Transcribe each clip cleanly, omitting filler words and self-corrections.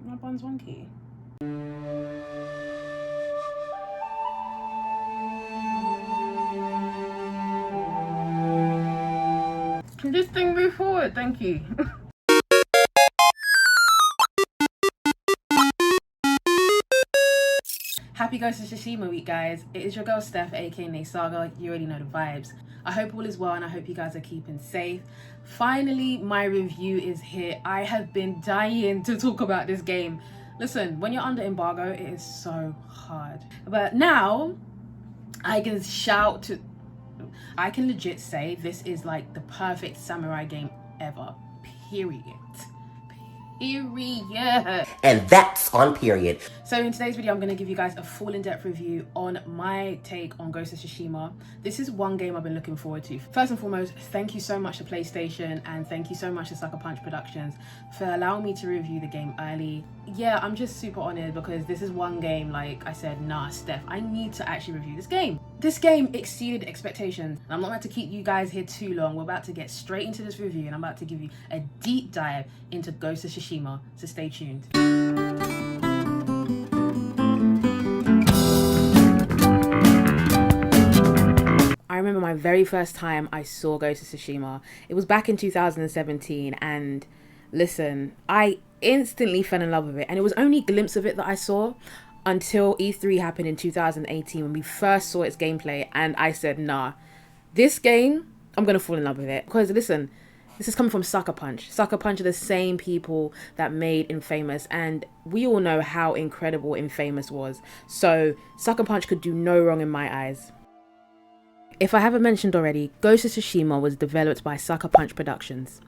My bun's wonky. Can this thing move forward? Thank you. Happy Ghost of Tsushima week, guys. It is your girl Steph, aka NNESAGA. You already know the vibes. I hope all is well and I hope you guys are keeping safe. Finally, my review is here. I have been dying to talk about this game. Listen, when you're under embargo, it is so hard. But now, I can legit say this is like the perfect samurai game ever. Period. And that's on period. So in today's video, I'm going to give you guys a full in-depth review on my take on Ghost of Tsushima. This is one game I've been looking forward to. First and foremost, thank you so much to PlayStation and thank you so much to Sucker Punch Productions for allowing me to review the game early. Yeah, I'm just super honored because this is one game, like I said, nah, Steph, I need to actually review this game. This game exceeded expectations. And I'm not about to keep you guys here too long. We're about to get straight into this review and I'm about to give you a deep dive into Ghost of Tsushima, so stay tuned. I remember my very first time I saw Ghost of Tsushima. It was back in 2017 and listen, I instantly fell in love with it, and it was only a glimpse of it that I saw until E3 happened in 2018 when we first saw its gameplay, and I said, nah, this game, I'm gonna fall in love with it. Because listen, this is coming from Sucker Punch. Sucker Punch are the same people that made Infamous, and we all know how incredible Infamous was. So Sucker Punch could do no wrong in my eyes. If I haven't mentioned already, Ghost of Tsushima was developed by Sucker Punch Productions.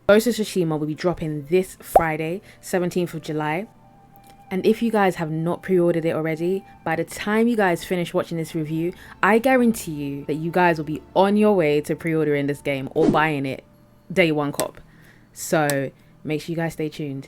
Ghost of Tsushima will be dropping this Friday, 17th of July. And if you guys have not pre-ordered it already, by the time you guys finish watching this review, I guarantee you that you guys will be on your way to pre-ordering this game or buying it day one cop. So make sure you guys stay tuned.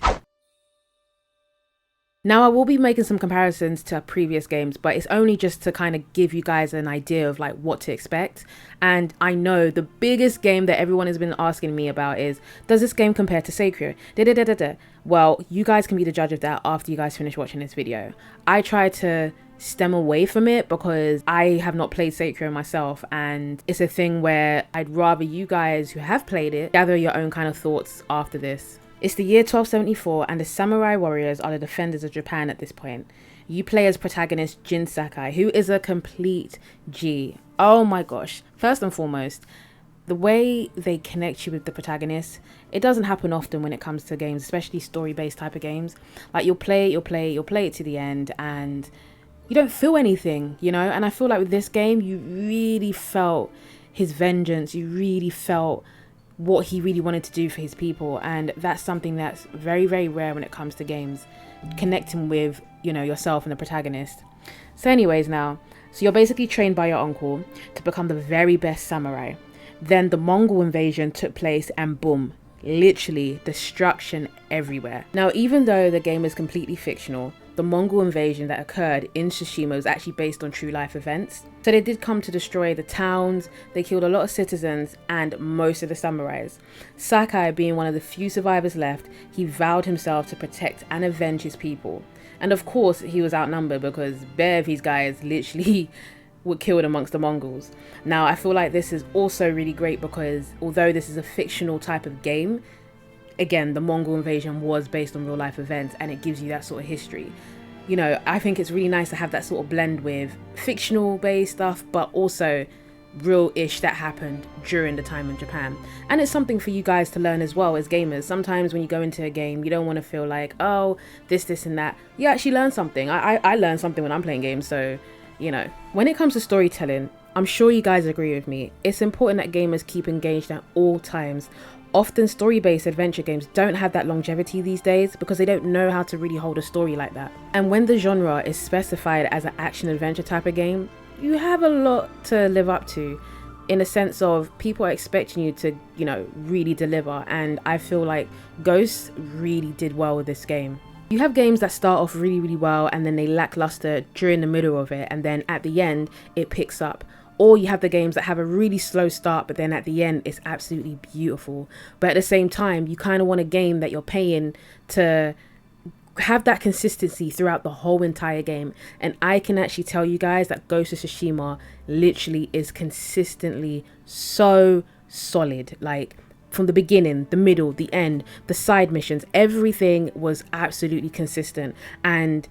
Now I will be making some comparisons to previous games, but it's only just to kind of give you guys an idea of like what to expect. And I know the biggest game that everyone has been asking me about is, does this game compare to Sekiro? Well, you guys can be the judge of that after you guys finish watching this video. I try to stem away from it because I have not played Sekiro myself, and it's a thing where I'd rather you guys who have played it gather your own kind of thoughts after this. It's the year 1274 and the samurai warriors are the defenders of Japan at this point. You play as protagonist Jin Sakai, who is a complete G. Oh my gosh. First and foremost, the way they connect you with the protagonist, it doesn't happen often when it comes to games, especially story-based type of games. Like you'll play it to the end and you don't feel anything, you know? And I feel like with this game, you really felt his vengeance. You really felt what he really wanted to do for his people, and that's something that's very, very rare when it comes to games, connecting with, you know, yourself and the protagonist. So anyways, now, so you're basically trained by your uncle to become the very best samurai. Then the Mongol invasion took place and boom, literally destruction everywhere. Now, even though the game is completely fictional, the Mongol invasion that occurred in Tsushima was actually based on true life events. So they did come to destroy the towns, they killed a lot of citizens and most of the samurais. Sakai, being one of the few survivors left, he vowed himself to protect and avenge his people. And of course he was outnumbered because bare of these guys literally were killed amongst the Mongols. Now I feel like this is also really great because although this is a fictional type of game, again, the Mongol invasion was based on real life events and it gives you that sort of history. You know, I think it's really nice to have that sort of blend with fictional based stuff, but also real-ish that happened during the time in Japan. And it's something for you guys to learn as well as gamers. Sometimes when you go into a game, you don't want to feel like, oh, this and that. You actually learn something. I learn something when I'm playing games, so, you know. When it comes to storytelling, I'm sure you guys agree with me. It's important that gamers keep engaged at all times. Often story-based adventure games don't have that longevity these days because they don't know how to really hold a story like that. And when the genre is specified as an action-adventure type of game, you have a lot to live up to in a sense of people are expecting you to, you know, really deliver. And I feel like Ghost really did well with this game. You have games that start off really, really well and then they lackluster during the middle of it, and then at the end it picks up. Or you have the games that have a really slow start, but then at the end, it's absolutely beautiful. But at the same time, you kind of want a game that you're paying to have that consistency throughout the whole entire game. And I can actually tell you guys that Ghost of Tsushima literally is consistently so solid. Like, from the beginning, the middle, the end, the side missions, everything was absolutely consistent. And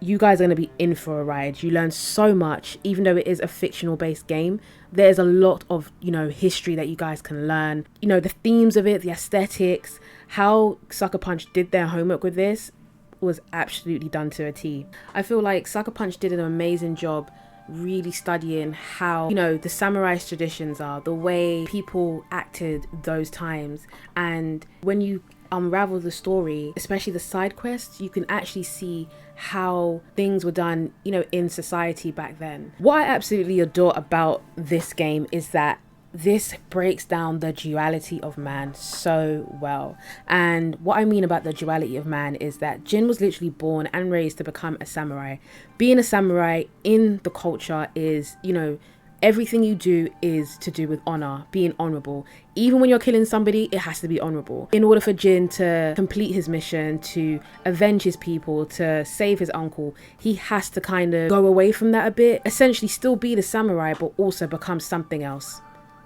you guys are going to be in for a ride. You learn so much. Even though it is a fictional based game, there's a lot of, you know, history that you guys can learn. You know, the themes of it, the aesthetics, how Sucker Punch did their homework with this was absolutely done to a T. I feel like Sucker Punch did an amazing job really studying how, you know, the samurai's traditions are, the way people acted those times. And when you unravel the story, especially the side quests, you can actually see how things were done, you know, in society back then. What I absolutely adore about this game is that this breaks down the duality of man so well. And what I mean about the duality of man is that Jin was literally born and raised to become a samurai. Being a samurai in the culture is, you know, everything you do is to do with honor, being honorable. Even when you're killing somebody, it has to be honorable. In order for Jin to complete his mission, to avenge his people, to save his uncle, he has to kind of go away from that a bit, essentially still be the samurai, but also become something else.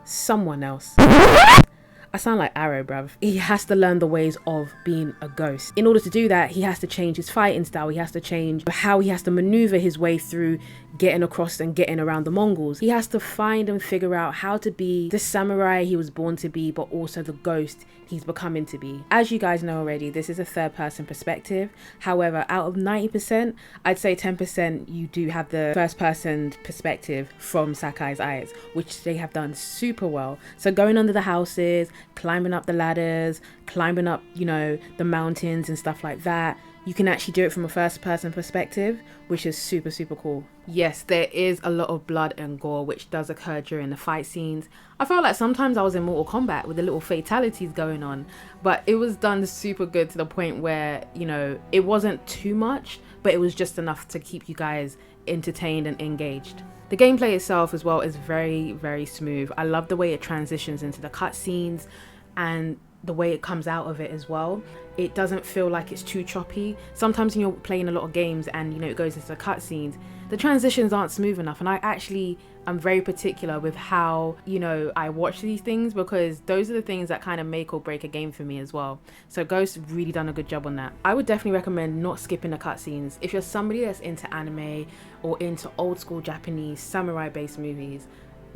Someone else. I sound like Arrow, bruv. He has to learn the ways of being a ghost. In order to do that, he has to change his fighting style. He has to change how he has to maneuver his way through getting across and getting around the Mongols. He has to find and figure out how to be the samurai he was born to be, but also the ghost he's becoming to be. As you guys know already, this is a third-person perspective. However, out of 90%, I'd say 10% you do have the first-person perspective from Sakai's eyes, which they have done super well. So going under the houses, climbing up the ladders, climbing up, you know, the mountains and stuff like that, you can actually do it from a first person perspective, which is super, super cool. Yes, there is a lot of blood and gore, which does occur during the fight scenes. I felt like sometimes I was in Mortal Kombat with the little fatalities going on, but it was done super good to the point where, you know, it wasn't too much, but it was just enough to keep you guys entertained and engaged. The gameplay itself as well is very, very smooth. I love the way it transitions into the cutscenes and the way it comes out of it as well. It doesn't feel like it's too choppy. Sometimes when you're playing a lot of games and, you know, it goes into the cutscenes, the transitions aren't smooth enough. And I'm very particular with how, you know, I watch these things, because those are the things that kind of make or break a game for me as well. So Ghost really done a good job on that. I would definitely recommend not skipping the cutscenes. If you're somebody that's into anime or into old school Japanese samurai based movies,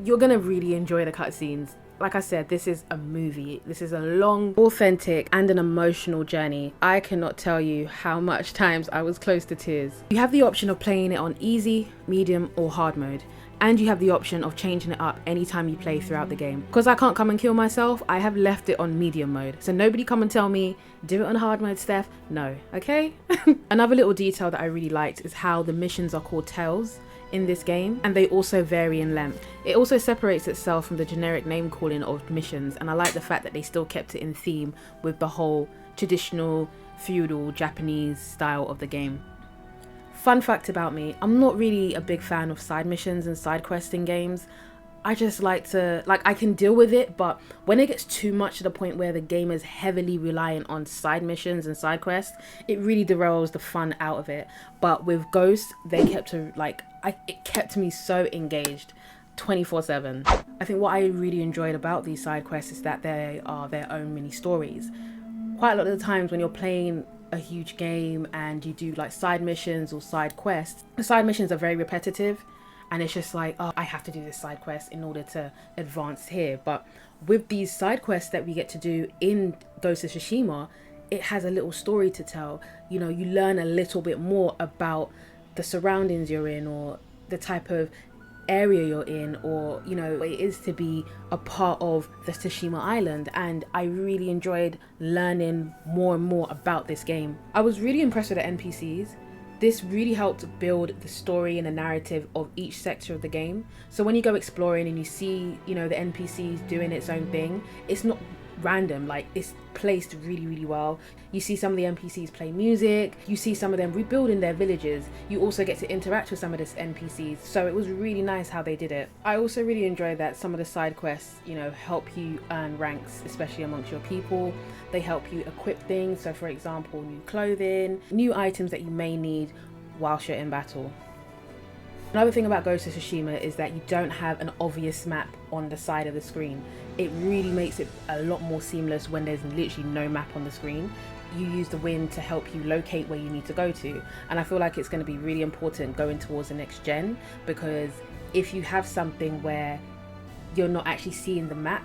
you're gonna really enjoy the cutscenes. Like I said, this is a movie. This is a long, authentic, and an emotional journey. I cannot tell you how much times I was close to tears. You have the option of playing it on easy, medium, or hard mode. And you have the option of changing it up anytime you play throughout the game. Because I can't come and kill myself, I have left it on medium mode. So nobody come and tell me, do it on hard mode, Steph. No, okay? Another little detail that I really liked is how the missions are called tales in this game, and they also vary in length. It also separates itself from the generic name calling of missions, and I like the fact that they still kept it in theme with the whole traditional feudal Japanese style of the game. Fun fact about me, I'm not really a big fan of side missions and side quests in games. I just like to, I can deal with it, but when it gets too much to the point where the game is heavily reliant on side missions and side quests, it really derails the fun out of it. But with Ghost, they kept to, it kept me so engaged 24/7. I think what I really enjoyed about these side quests is that they are their own mini stories. Quite a lot of the times when you're playing a huge game and you do like side missions or side quests, the side missions are very repetitive. And it's just like, oh, I have to do this side quest in order to advance here. But with these side quests that we get to do in Ghost of Tsushima, it has a little story to tell. You know, you learn a little bit more about the surroundings you're in, or the type of area you're in, or, you know, what it is to be a part of the Tsushima Island. And I really enjoyed learning more and more about this game. I was really impressed with the NPCs. This really helped build the story and the narrative of each sector of the game. So when you go exploring and you see, you know, the NPCs doing its own thing, it's not random, like it's placed really, really well. You see some of the NPCs play music, you see some of them rebuilding their villages, you also get to interact with some of the NPCs, so it was really nice how they did it. I also really enjoyed that some of the side quests, you know, help you earn ranks, especially amongst your people. They help you equip things, so for example, new clothing, new items that you may need whilst you're in battle. Another thing about Ghost of Tsushima is that you don't have an obvious map on the side of the screen. It really makes it a lot more seamless when there's literally no map on the screen. You use the wind to help you locate where you need to go to, and I feel like it's going to be really important going towards the next gen, because if you have something where you're not actually seeing the map,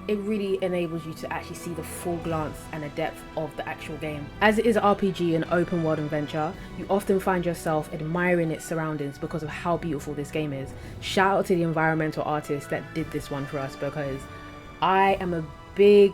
it really enables you to actually see the full glance and the depth of the actual game. As it is an RPG and open world adventure, you often find yourself admiring its surroundings because of how beautiful this game is. Shout out to the environmental artist that did this one for us, because I am a big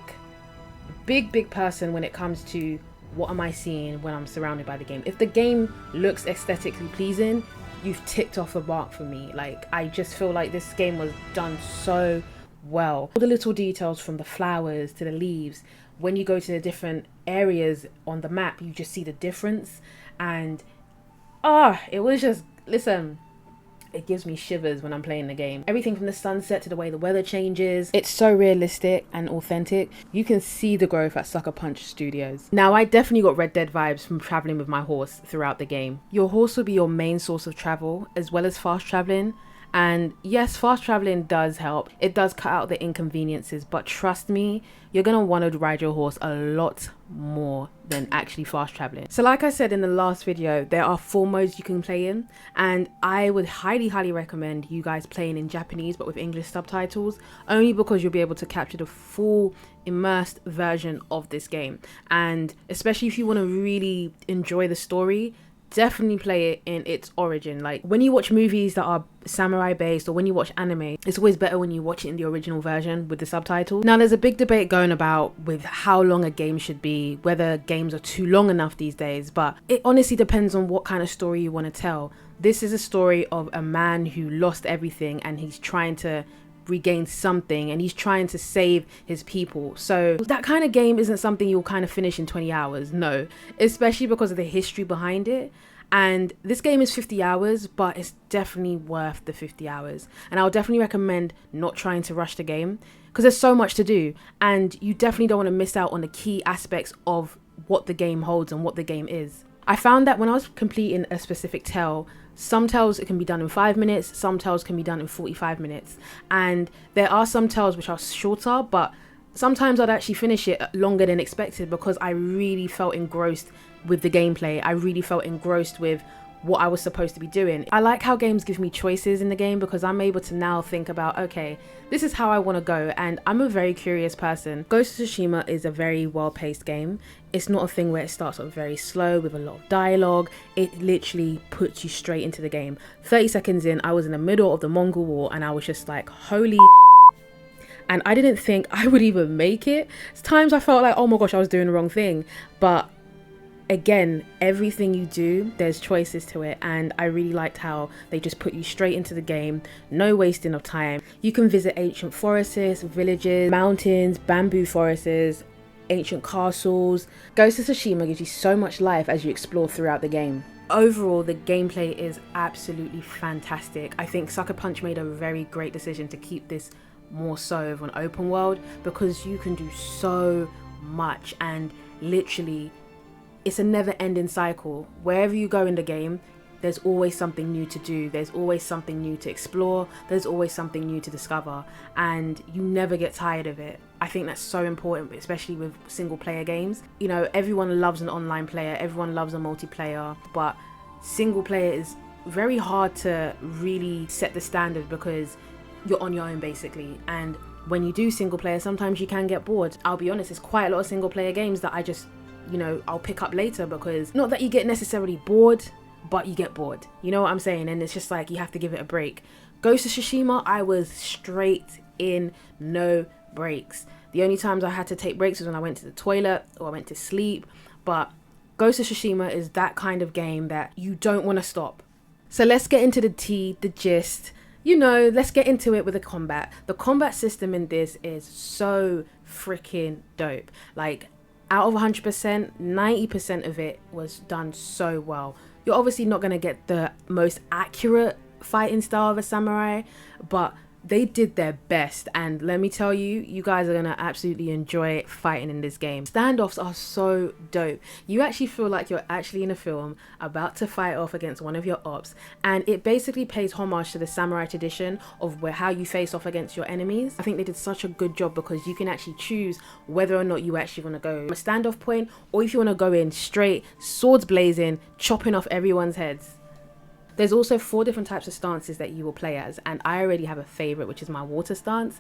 person when it comes to what am I seeing when I'm surrounded by the game. If the game looks aesthetically pleasing, you've ticked off the mark for me. Like, I just feel like this game was done so well. All the little details, from the flowers to the leaves, when you go to the different areas on the map, you just see the difference, and it was just, listen, it gives me shivers when I'm playing the game. Everything from the sunset to the way the weather changes, it's so realistic and authentic. You can see the growth at Sucker Punch Studios. Now, I definitely got Red Dead vibes from traveling with my horse throughout the game. Your horse will be your main source of travel, as well as fast traveling. And yes, fast traveling does help. It does cut out the inconveniences, but trust me, you're gonna want to ride your horse a lot more than actually fast traveling. So like I said in the last video, there are 4 modes you can play in, and I would highly recommend you guys playing in Japanese but with English subtitles, only because you'll be able to capture the full immersed version of this game. And especially if you want to really enjoy the story, definitely play it in its origin. Like, when you watch movies that are samurai based, or when you watch anime, it's always better when you watch it in the original version with the subtitles. Now, there's a big debate going about with how long a game should be, whether games are too long enough these days, but it honestly depends on what kind of story you want to tell. This is a story of a man who lost everything, and he's trying to regain something, and he's trying to save his people. So that kind of game isn't something you'll kind of finish in 20 hours, no, especially because of the history behind it. And this game is 50 hours, but it's definitely worth the 50 hours. And I'll definitely recommend not trying to rush the game, because there's so much to do, and you definitely don't want to miss out on the key aspects of what the game holds and what the game is. I found that when I was completing a specific tale, some tales it can be done in 5 minutes, some tales can be done in 45 minutes. And there are some tales which are shorter, but sometimes I'd actually finish it longer than expected, because I really felt engrossed with the gameplay. I really felt engrossed with what I was supposed to be doing. I like how games give me choices in the game, because I'm able to now think about, okay, this is how I want to go, and I'm a very curious person. Ghost of Tsushima is a very well-paced game. It's not a thing where it starts off very slow with a lot of dialogue. It literally puts you straight into the game. 30 seconds in, I was in the middle of the Mongol War, and I was just like, holy and I didn't think I would even make it. It's times I felt like, oh my gosh, I was doing the wrong thing. But again, everything you do, there's choices to it, and I really liked how they just put you straight into the game, no wasting of time. You can visit ancient forests, villages, mountains, bamboo forests, ancient castles. Ghost of Tsushima gives you so much life as you explore throughout the game. Overall, the gameplay is absolutely fantastic. I think Sucker Punch made a very great decision to keep this more so of an open world, because you can do so much, and literally it's a never-ending cycle. Wherever you go in the game, there's always something new to do, there's always something new to explore, there's always something new to discover, and you never get tired of it. I think that's so important, especially with single player games. You know, everyone loves an online player, everyone loves a multiplayer, but single player is very hard to really set the standard, because you're on your own basically. And when you do single player, sometimes you can get bored. I'll be honest, there's quite a lot of single player games that I just, you know, I'll pick up later, because not that you get necessarily bored, but you get bored, you know what I'm saying? And it's just like, you have to give it a break. Ghost of Tsushima, I was straight in, no breaks. The only times I had to take breaks was when I went to the toilet or I went to sleep. But Ghost of Tsushima is that kind of game that you don't want to stop. So let's get into the gist. You know, let's get into it with the combat. The combat system in this is so freaking dope. Like, out of 100%, 90% of it was done so well. You're obviously not going to get the most accurate fighting style of a samurai, but they did their best, and let me tell you, you guys are gonna absolutely enjoy fighting in this game. Standoffs are so dope. You actually feel like you're actually in a film about to fight off against one of your ops, and it basically pays homage to the samurai tradition of how you face off against your enemies. I think they did such a good job because you can actually choose whether or not you actually want to go from a standoff point, or if you want to go in straight, swords blazing, chopping off everyone's heads. There's also 4 different types of stances that you will play as, and I already have a favorite, which is my water stance,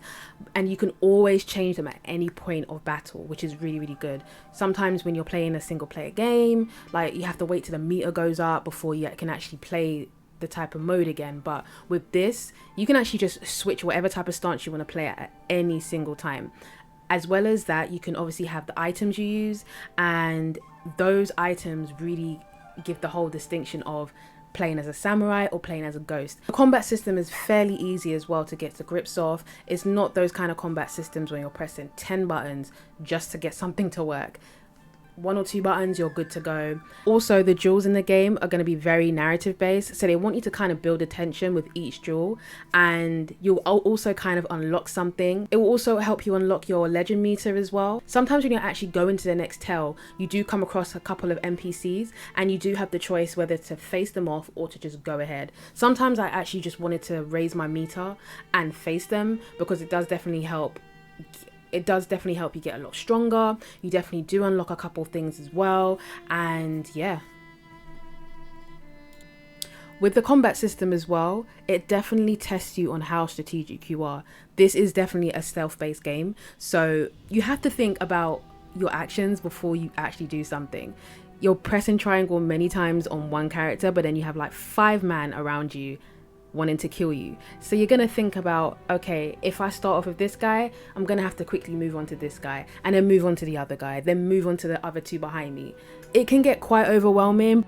and you can always change them at any point of battle, which is really, really good. Sometimes when you're playing a single player game, like, you have to wait till the meter goes up before you can actually play the type of mode again, but with this, you can actually just switch whatever type of stance you want to play at any single time. As well as that, you can obviously have the items you use, and those items really give the whole distinction of playing as a samurai or playing as a ghost. The combat system is fairly easy as well to get the grips of. It's not those kind of combat systems where you're pressing 10 buttons just to get something to work. 1 or 2 buttons, you're good to go. Also, the duels in the game are going to be very narrative based, so they want you to kind of build a tension with each duel, and you'll also kind of unlock something. It will also help you unlock your legend meter as well. Sometimes when you're actually going to the next tell, you do come across a couple of NPCs, and you do have the choice whether to face them off or to just go ahead. Sometimes I actually just wanted to raise my meter and face them, because it does definitely help. It does definitely help you get a lot stronger. You definitely do unlock a couple of things as well. And yeah. With the combat system as well, it definitely tests you on how strategic you are. This is definitely a stealth-based game, so you have to think about your actions before you actually do something. You're pressing triangle many times on one character, but then you have like 5 men around you wanting to kill you. So you're gonna think about, okay, if I start off with this guy, I'm gonna have to quickly move on to this guy, and then move on to the other guy, then move on to the other 2 behind me. It can get quite overwhelming.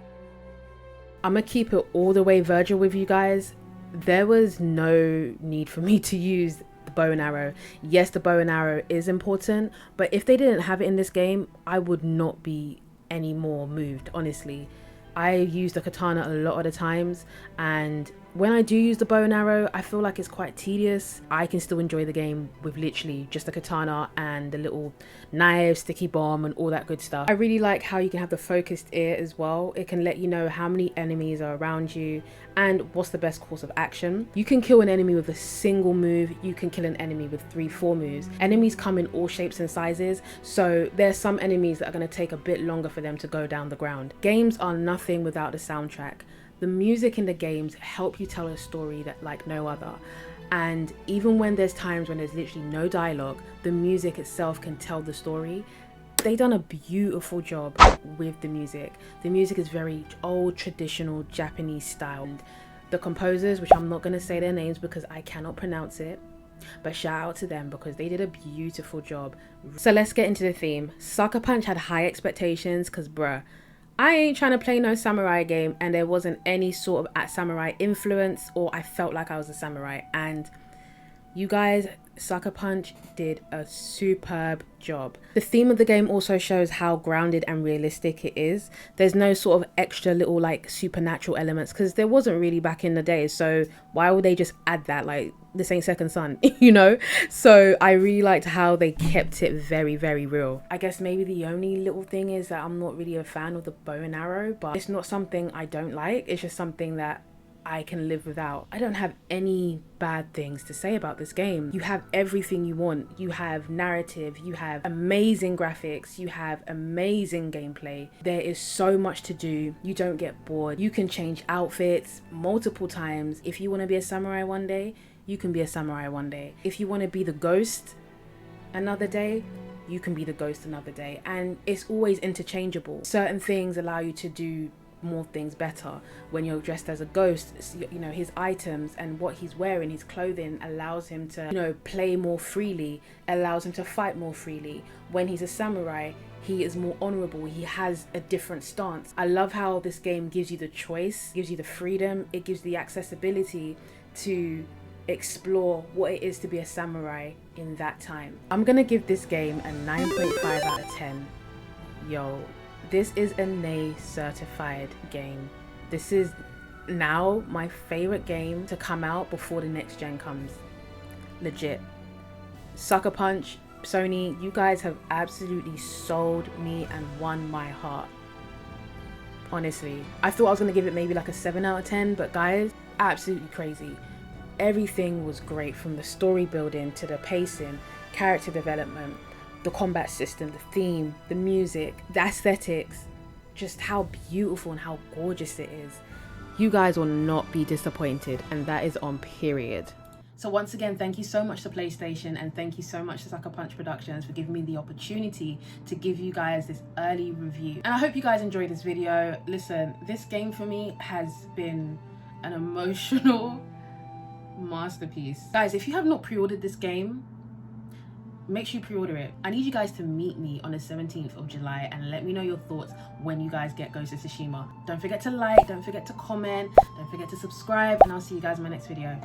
I'm gonna keep it all the way Virgil with you guys. There was no need for me to use the bow and arrow. Yes, the bow and arrow is important, but if they didn't have it in this game, I would not be any more moved, honestly. I use the katana a lot of the times, and when I do use the bow and arrow, I feel like it's quite tedious. I can still enjoy the game with literally just the katana and the little knife, sticky bomb, and all that good stuff. I really like how you can have the focused ear as well. It can let you know how many enemies are around you and what's the best course of action. You can kill an enemy with a single move. You can kill an enemy with 3-4 moves. Enemies come in all shapes and sizes, so there's some enemies that are going to take a bit longer for them to go down the ground. Games are nothing without the soundtrack. The music in the games help you tell a story that like no other. And even when there's times when there's literally no dialogue, the music itself can tell the story. They done a beautiful job with the music. The music is very old, traditional Japanese style. And the composers, which I'm not going to say their names because I cannot pronounce it, but shout out to them because they did a beautiful job. So let's get into the theme. Sucker Punch had high expectations because bruh, I ain't trying to play no samurai game, and there wasn't any sort of samurai influence, or I felt like I was a samurai. And you guys, Sucker Punch did a superb job. The theme of the game also shows how grounded and realistic it is. There's no sort of extra little like supernatural elements, because there wasn't really back in the day, so why would they just add that? Like, this ain't Second Son, you know? So I really liked how they kept it very, very real. I guess maybe the only little thing is that I'm not really a fan of the bow and arrow, but it's not something I don't like. It's just something that I can live without. I don't have any bad things to say about this game. You have everything you want. You have narrative, you have amazing graphics, you have amazing gameplay. There is so much to do. You don't get bored. You can change outfits multiple times. If you want to be a samurai one day, you can be a samurai one day. If you want to be the ghost another day, you can be the ghost another day. And it's always interchangeable. Certain things allow you to do more things better. When you're dressed as a ghost, you know, his items and what he's wearing, his clothing allows him to, you know, play more freely, allows him to fight more freely. When he's a samurai, he is more honorable. He has a different stance. I love how this game gives you the choice, gives you the freedom, it gives the accessibility to explore what it is to be a samurai in that time. I'm gonna give this game a 9.5 out of 10. Yo, this is a NNE certified game. This is now my favorite game to come out before the next gen comes. Legit. Sucker Punch, Sony, you guys have absolutely sold me and won my heart. Honestly, I thought I was gonna give it maybe like a 7 out of 10, but guys, absolutely crazy. Everything was great, from the story building to the pacing, character development, the combat system, the theme, the music, the aesthetics, just how beautiful and how gorgeous it is. You guys will not be disappointed, and that is on period. So once again, thank you so much to PlayStation, and thank you so much to Sucker Punch Productions for giving me the opportunity to give you guys this early review. And I hope you guys enjoyed this video. Listen, this game for me has been an emotional masterpiece. Guys, if you have not pre-ordered this game, make sure you pre-order it. I need you guys to meet me on the 17th of July and let me know your thoughts when you guys get Ghost of Tsushima. Don't forget to like, don't forget to comment, don't forget to subscribe, and I'll see you guys in my next video.